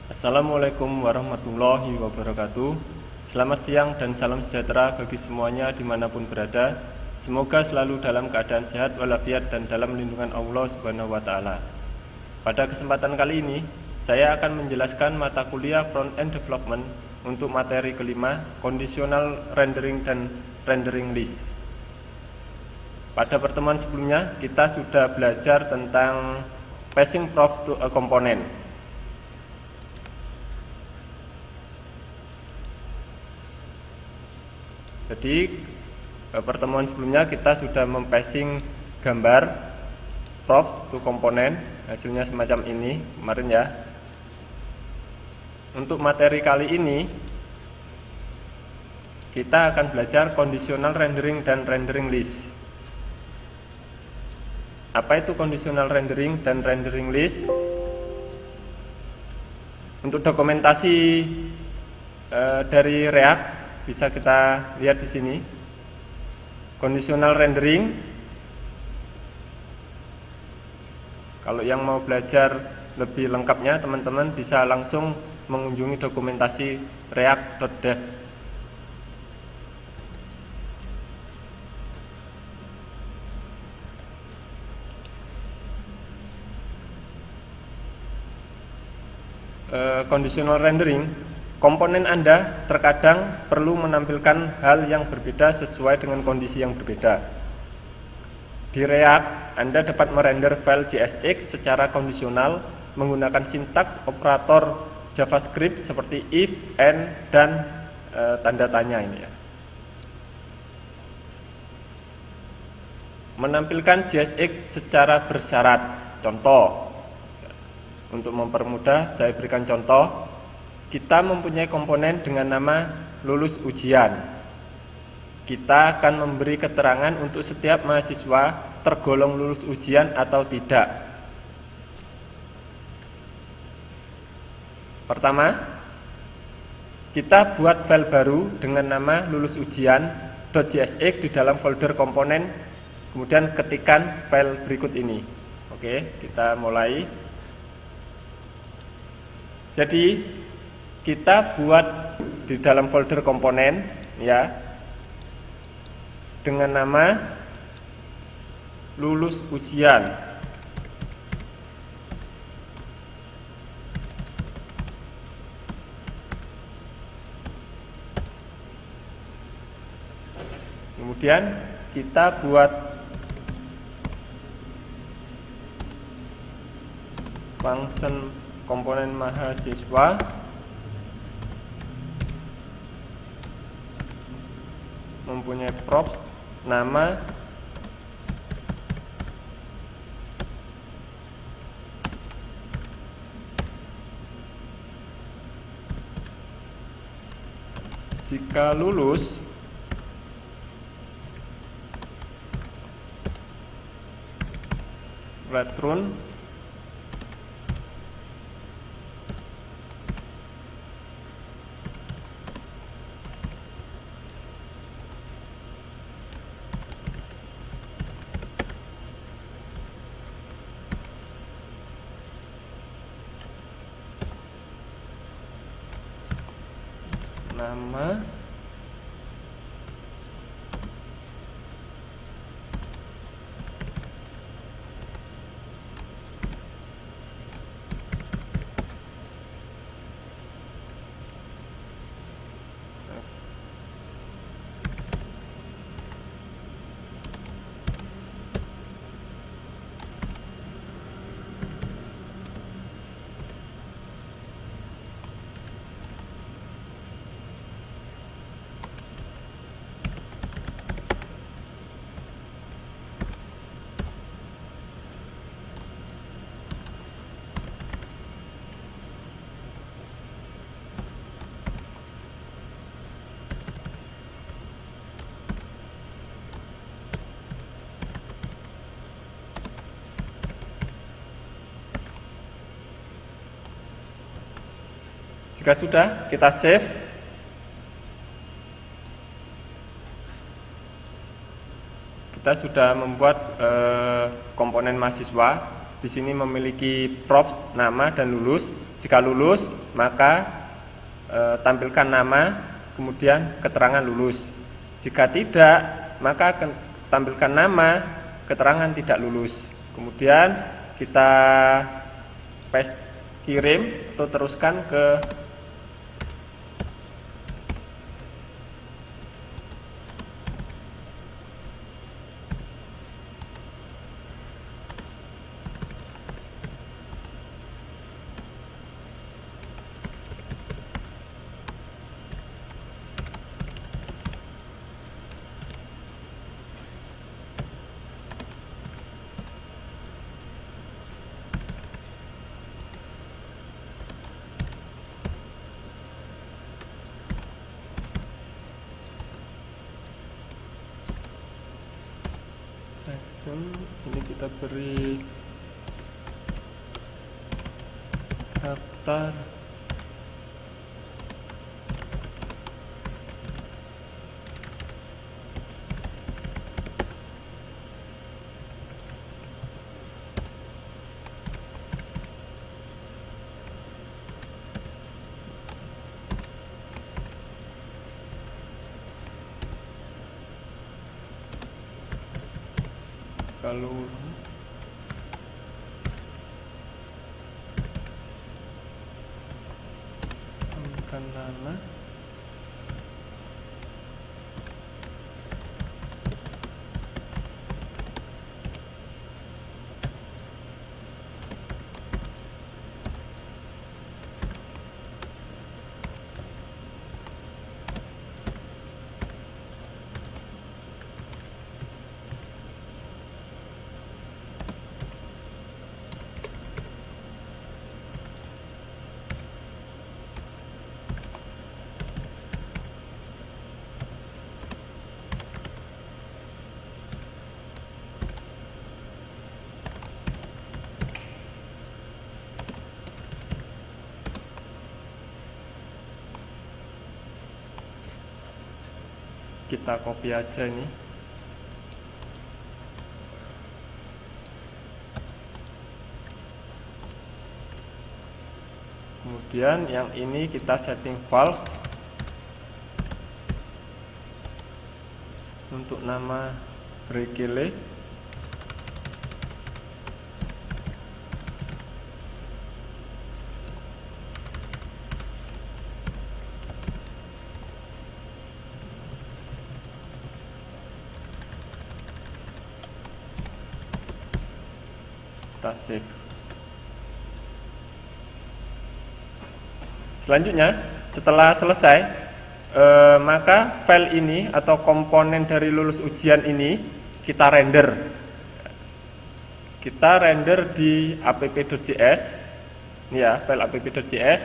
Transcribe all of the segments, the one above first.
Assalamualaikum warahmatullahi wabarakatuh. Selamat siang dan salam sejahtera bagi semuanya dimanapun berada. Semoga selalu dalam keadaan sehat walafiat dan dalam lindungan Allah Subhanahu wa Ta'ala. Pada kesempatan kali ini, saya akan menjelaskan mata kuliah Front-End Development untuk materi kelima, Conditional Rendering dan Rendering List. Pada pertemuan sebelumnya, kita sudah belajar tentang Passing Props to a Component. Jadi pertemuan sebelumnya kita sudah mempassing gambar props to komponen, hasilnya semacam ini kemarin ya. Untuk materi kali ini kita akan belajar conditional rendering dan rendering list. Apa itu conditional rendering dan rendering list? Untuk dokumentasi dari React bisa kita lihat di sini. Conditional rendering. Kalau yang mau belajar lebih lengkapnya, teman-teman bisa langsung mengunjungi dokumentasi react.dev. Conditional rendering, komponen Anda terkadang perlu menampilkan hal yang berbeda sesuai dengan kondisi yang berbeda. Di React, Anda dapat merender file JSX secara kondisional menggunakan sintaks operator JavaScript seperti if, and, dan tanda tanya ini ya. Menampilkan JSX secara bersyarat. Contoh, untuk mempermudah saya berikan contoh. Kita mempunyai komponen dengan nama lulus ujian. Kita akan memberi keterangan untuk setiap mahasiswa tergolong lulus ujian atau tidak. Pertama, kita buat file baru dengan nama lulus ujian.jsx di dalam folder komponen, kemudian ketikkan file berikut ini. Oke, kita mulai. Jadi kita buat di dalam folder komponen ya dengan nama lulus ujian. Kemudian kita buat function komponen mahasiswa mempunyai props nama jika lulus return nama Jika sudah, kita save. Kita sudah membuat komponen mahasiswa. di sini memiliki props nama dan lulus. Jika lulus, maka tampilkan nama, kemudian keterangan lulus. Jika tidak, maka tampilkan nama, keterangan tidak lulus. Kemudian kita paste kirim atau teruskan ke section. Ini kita beri daftar kalau tambahkan nama, kita copy aja ini. Kemudian yang ini kita setting false. Untuk nama Rekele, kita save. Selanjutnya, setelah selesai, maka file ini atau komponen dari lulus ujian ini kita render. Kita render di app.js, ini ya, file app.js,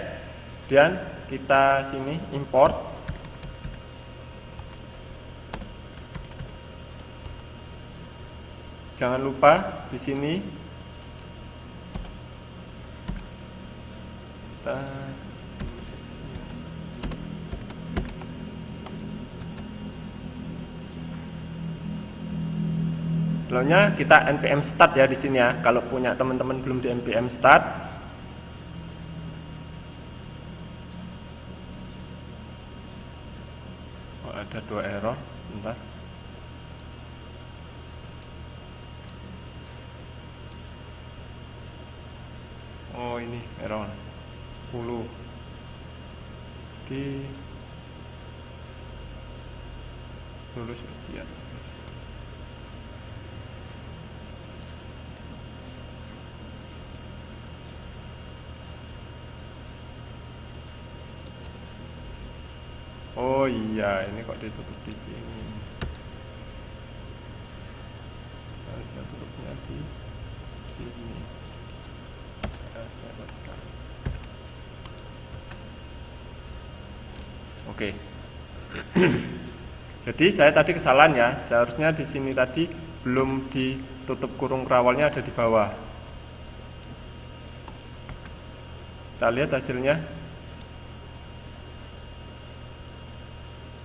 dan kita sini import. Jangan lupa di sini kita selanjutnya kita npm start ya di sini ya. Kalau punya teman-teman belum di npm start, oh, ada 2 error, bentar. Oh ini error 10 di lulus ujian. Oh iya, ini kok ditutup di sini. Saya tutupnya di sini. Saya letak. Oke. Jadi saya tadi kesalahan ya. Seharusnya di sini tadi belum ditutup kurung kerawalnya, ada di bawah. Kita lihat hasilnya.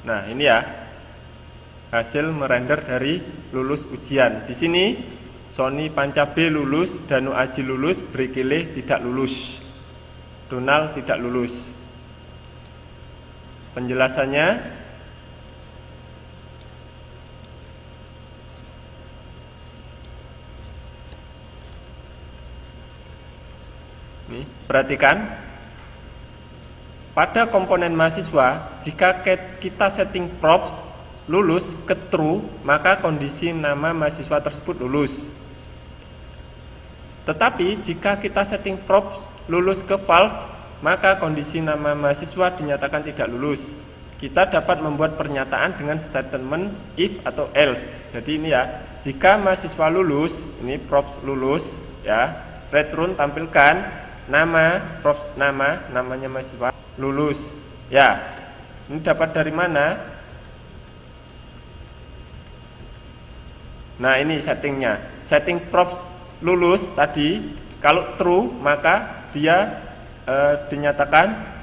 Nah, ini ya hasil merender dari lulus ujian. Di sini Sony Panca B lulus, Danu Aji lulus, Brekile tidak lulus, Donald tidak lulus. Penjelasannya, nih, perhatikan. Pada komponen mahasiswa, jika kita setting props lulus ke true, maka kondisi nama mahasiswa tersebut lulus. Tetapi jika kita setting props lulus ke false, maka kondisi nama mahasiswa dinyatakan tidak lulus. Kita dapat membuat pernyataan dengan statement if atau else. Jadi ini ya, jika mahasiswa lulus, ini props lulus ya, return tampilkan nama, props namanya mahasiswa lulus. Ya, ini dapat dari mana? Nah, ini settingnya. Setting props lulus tadi, kalau true maka dia dinyatakan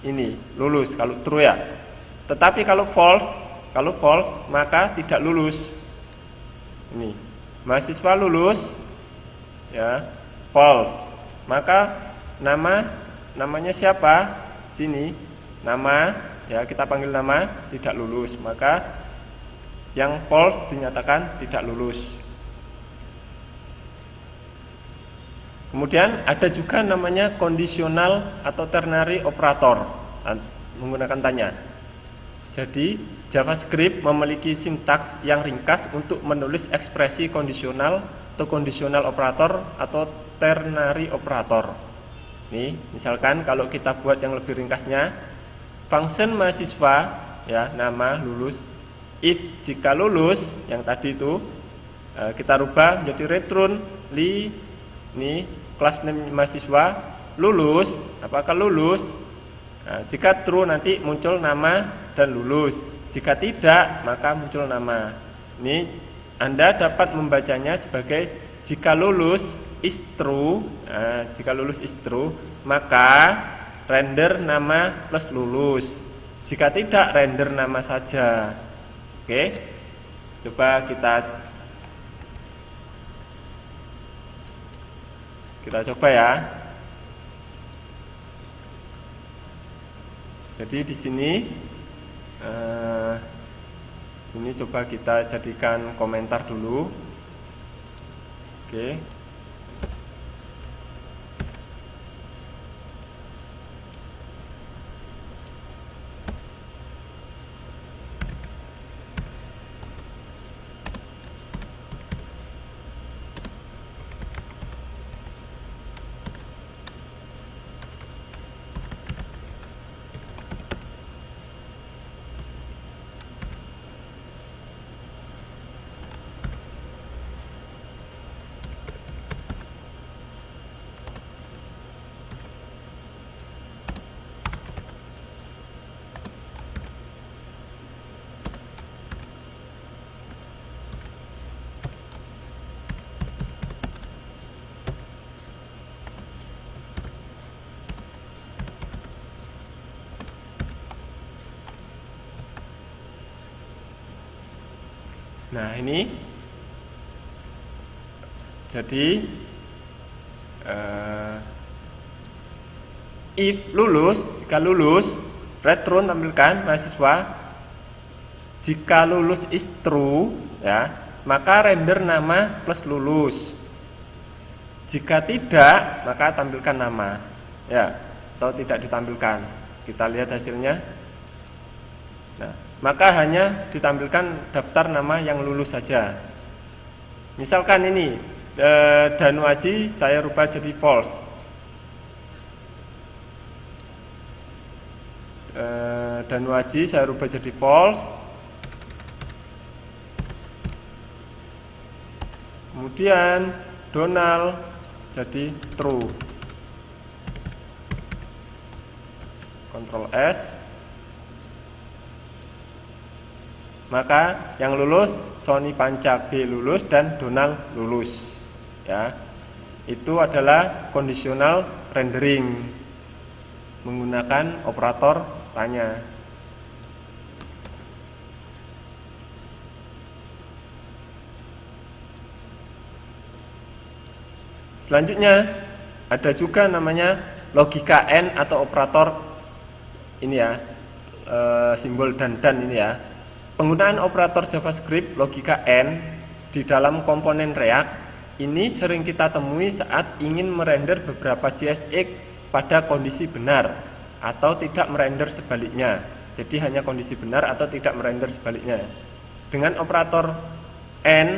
ini lulus kalau true ya. Tetapi kalau false maka tidak lulus. Ini mahasiswa lulus ya, false. Maka namanya siapa? Sini nama ya, kita panggil nama, tidak lulus. Maka yang false dinyatakan tidak lulus. Kemudian ada juga namanya kondisional atau ternary operator menggunakan tanya. Jadi JavaScript memiliki sintaks yang ringkas untuk menulis ekspresi kondisional atau kondisional operator atau ternary operator. Nih, misalkan kalau kita buat yang lebih ringkasnya, function mahasiswa ya, nama lulus, if jika lulus yang tadi itu kita rubah menjadi return ini kelas name mahasiswa lulus, apakah lulus? Nah, jika true nanti muncul nama dan lulus. Jika tidak maka muncul nama. Ini Anda dapat membacanya sebagai jika lulus is true. Nah, jika lulus is true maka render nama plus lulus. Jika tidak render nama saja. Oke, coba kita coba ya. Jadi di sini coba kita jadikan komentar dulu. Oke. Nah ini jadi if lulus, jika lulus return tampilkan mahasiswa. Jika lulus is true ya, maka render nama plus lulus. Jika tidak maka tampilkan nama ya, atau tidak ditampilkan. Kita lihat hasilnya. Nah, maka hanya ditampilkan daftar nama yang lulus saja. Misalkan ini Danu Aji saya rubah jadi false. Danu Aji saya rubah jadi false. Kemudian Donald jadi true. Ctrl S. Maka yang lulus Sony Panca B lulus dan Donald lulus ya. Itu adalah conditional rendering menggunakan operator tanya. Selanjutnya ada juga namanya logika N atau operator ini ya, simbol dan ini ya. Penggunaan operator JavaScript logika N di dalam komponen React ini sering kita temui saat ingin merender beberapa JSX pada kondisi benar atau tidak merender sebaliknya. Jadi hanya kondisi benar atau tidak merender sebaliknya. Dengan operator N,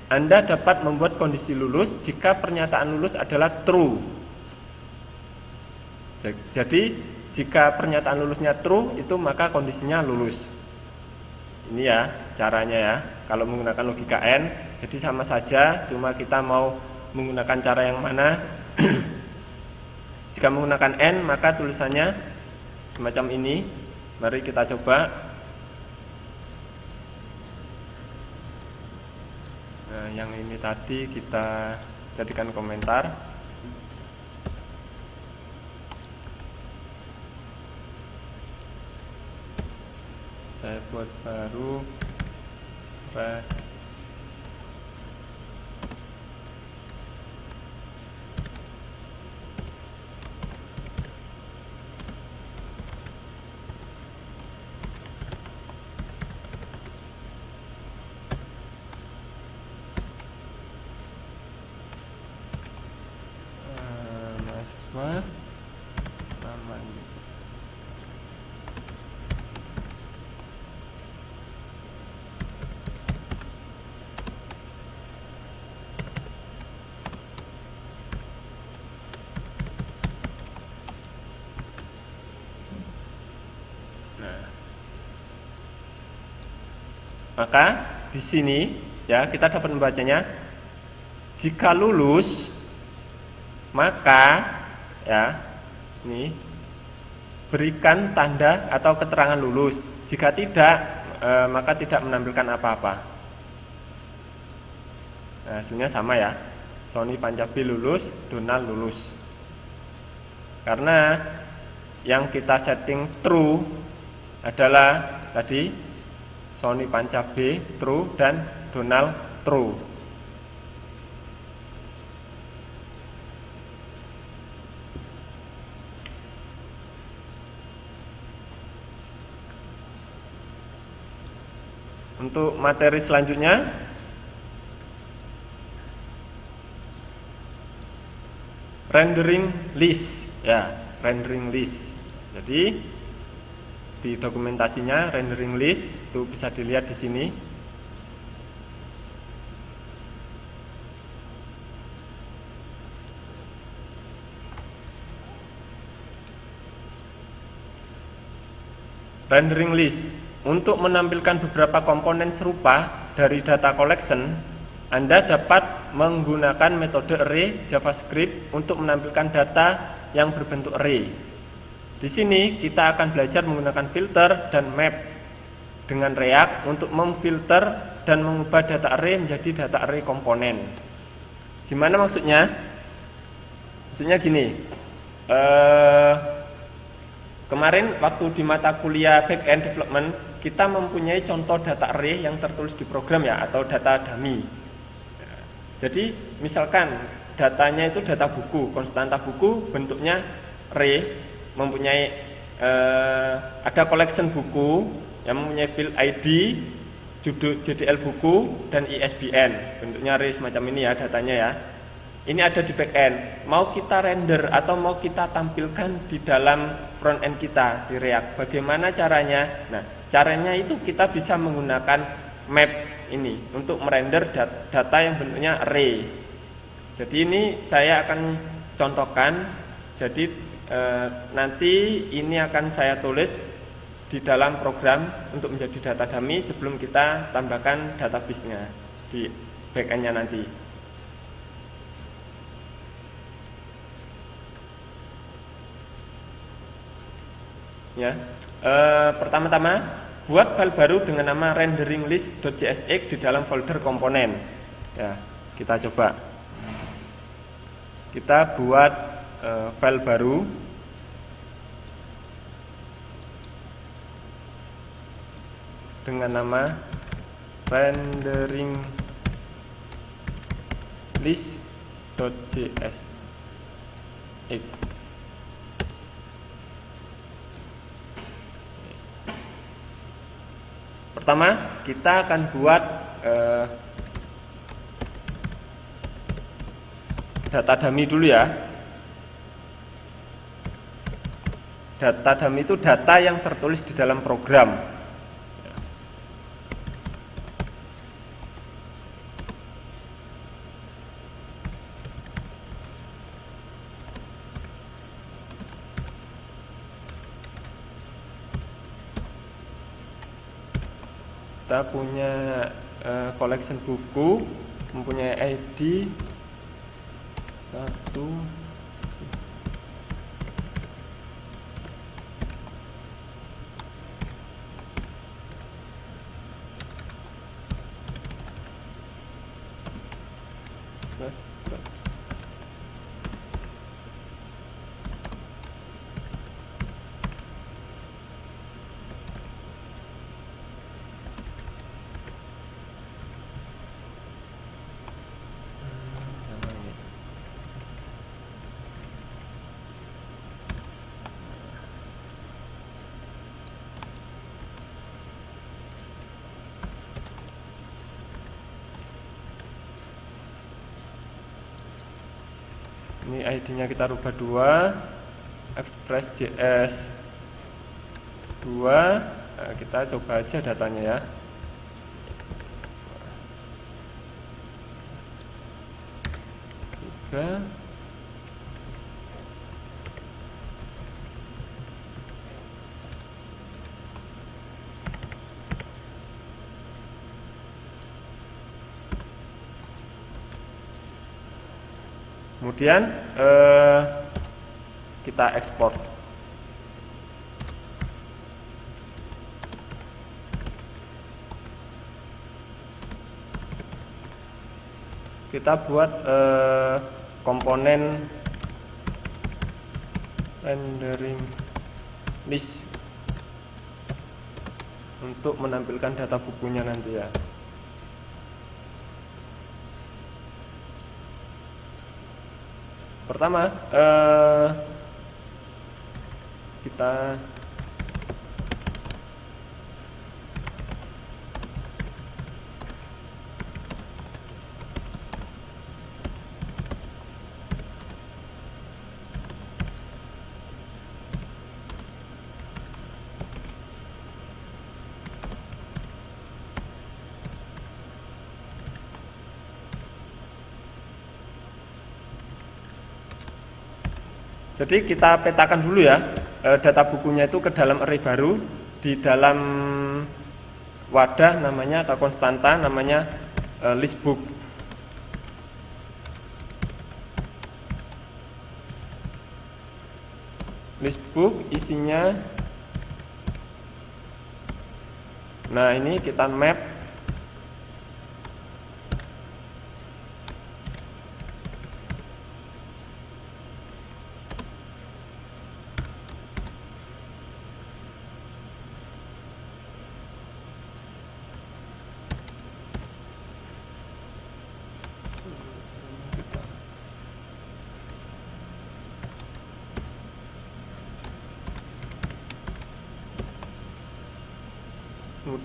Anda dapat membuat kondisi lulus jika pernyataan lulus adalah true. Jadi jika pernyataan lulusnya true, itu maka kondisinya lulus. Ini ya caranya ya, kalau menggunakan logika N. Jadi sama saja, cuma kita mau menggunakan cara yang mana. Jika menggunakan N, maka tulisannya semacam ini. Mari kita coba. Nah, yang ini tadi kita jadikan komentar. Saya buat baru. Mahasiswa aman. Maka di sini ya kita dapat membacanya, jika lulus maka ya ini berikan tanda atau keterangan lulus. Jika tidak maka tidak menampilkan apa-apa. Nah, hasilnya sama ya. Sony Pancabi lulus, Donald lulus. Karena yang kita setting true adalah tadi Sony Pancabi true dan Donald true. Untuk materi selanjutnya, rendering list ya, rendering list. Jadi di dokumentasinya rendering list itu bisa dilihat di sini. Rendering list untuk menampilkan beberapa komponen serupa dari data collection, Anda dapat menggunakan metode array JavaScript untuk menampilkan data yang berbentuk array. Di sini kita akan belajar menggunakan filter dan map dengan React untuk memfilter dan mengubah data array menjadi data array komponen. Gimana maksudnya? Maksudnya gini. Kemarin waktu di mata kuliah backend development kita mempunyai contoh data array yang tertulis di program ya, atau data dummy. Jadi misalkan datanya itu data buku, konstanta buku, bentuknya array, mempunyai ada collection buku yang mempunyai field ID, judul JDL buku dan ISBN. Bentuknya array semacam ini ya datanya ya. Ini ada di backend. Mau kita render atau mau kita tampilkan di dalam front end kita di React. Bagaimana caranya? Nah, caranya itu kita bisa menggunakan map ini untuk merender data yang bentuknya array. Jadi ini saya akan contohkan. Jadi nanti ini akan saya tulis di dalam program untuk menjadi data dummy sebelum kita tambahkan database-nya di backend-nya nanti. Ya, pertama-tama buat file baru dengan nama renderinglist.jsx di dalam folder komponen. Ya, kita coba. Kita buat file baru dengan nama renderinglist.jsx. .jsx. Pertama, kita akan buat data dummy dulu ya. Data dummy itu data yang tertulis di dalam program. Kita punya collection buku, mempunyai ID 1. Ini ID-nya kita rubah 2, Express.js 2. Nah, kita coba aja datanya ya. Tiga. Kemudian kita ekspor. Kita buat komponen rendering list untuk menampilkan data bukunya nanti ya. Pertama, kita Jadi kita petakan dulu ya data bukunya itu ke dalam array baru, di dalam wadah namanya atau konstanta namanya listbook. Listbook isinya, nah ini kita map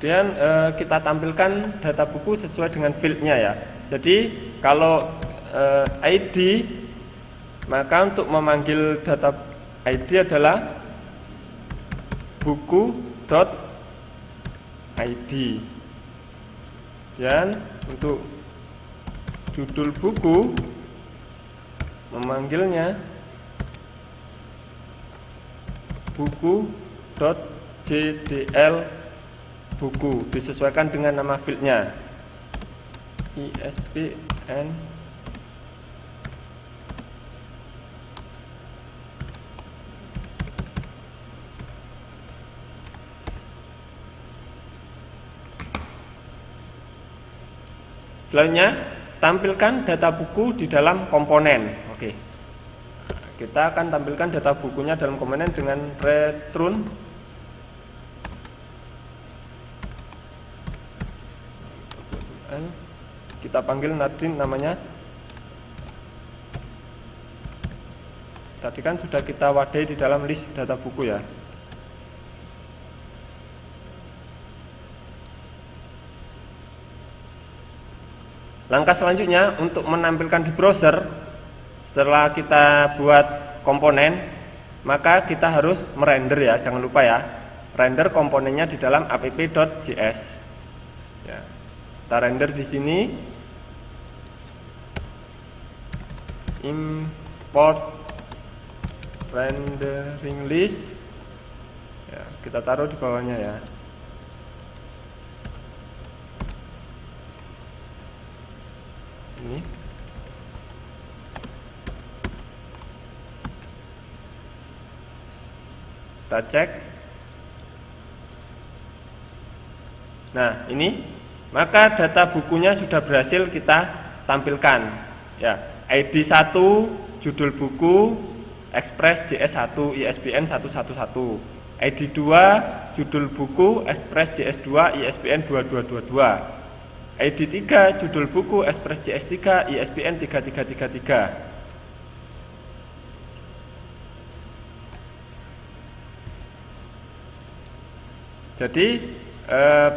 kemudian kita tampilkan data buku sesuai dengan fieldnya ya. Jadi kalau ID, maka untuk memanggil data ID adalah buku.id. Dan untuk judul buku, memanggilnya buku.jdl buku, disesuaikan dengan nama fieldnya, ISBN. Selanjutnya, tampilkan data buku di dalam komponen. Oke, kita akan tampilkan data bukunya dalam komponen dengan return kita panggil nanti namanya Tadi kan sudah kita wadai di dalam list data buku ya. Langkah selanjutnya untuk menampilkan di browser, setelah kita buat komponen, maka kita harus merender ya, jangan lupa ya, render komponennya di dalam app.js. Ya, kita render di sini, import rendering list, ya, kita taruh di bawahnya ya. Ini kita cek. Nah, ini maka data bukunya sudah berhasil kita tampilkan ya. ID 1 judul buku Express JS1 ISBN 111. ID 2 judul buku Express JS2 ISBN 2222. ID 3 judul buku Express JS3 ISBN 3333. Jadi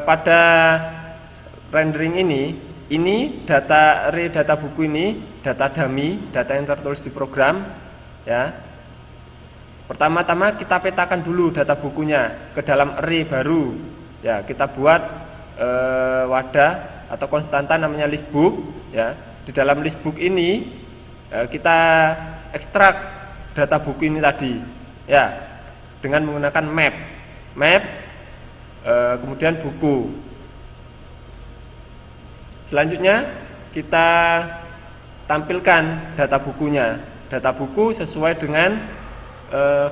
pada rendering ini data data buku ini data dummy, data yang tertulis di program ya. Pertama-tama kita petakan dulu data bukunya ke dalam array baru ya. Kita buat wadah atau konstanta namanya listbook ya. Di dalam listbook ini kita ekstrak data buku ini tadi ya dengan menggunakan map kemudian buku. Selanjutnya kita tampilkan data bukunya. Data buku sesuai dengan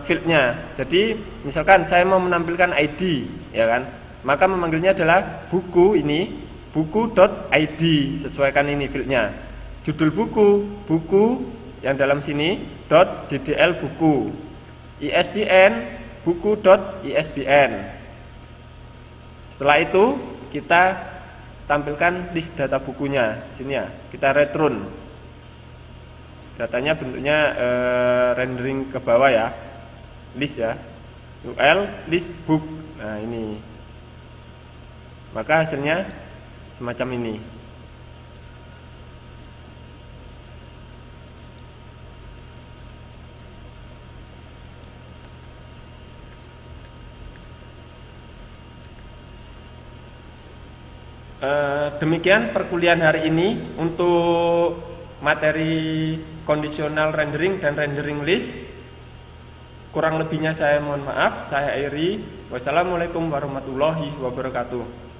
fieldnya. Jadi misalkan saya mau menampilkan ID ya kan, maka memanggilnya adalah buku ini buku.id, sesuaikan ini fieldnya. Judul buku yang dalam sini .jdl buku. ISBN buku.isbn. Setelah itu kita tampilkan list data bukunya di sini ya. Kita return. Datanya bentuknya rendering ke bawah ya. List ya. UL list book. Nah, ini. Maka hasilnya semacam ini. Demikian perkuliahan hari ini untuk materi conditional rendering dan rendering list. Kurang lebihnya saya mohon maaf. Saya akhiri. Wassalamualaikum warahmatullahi wabarakatuh.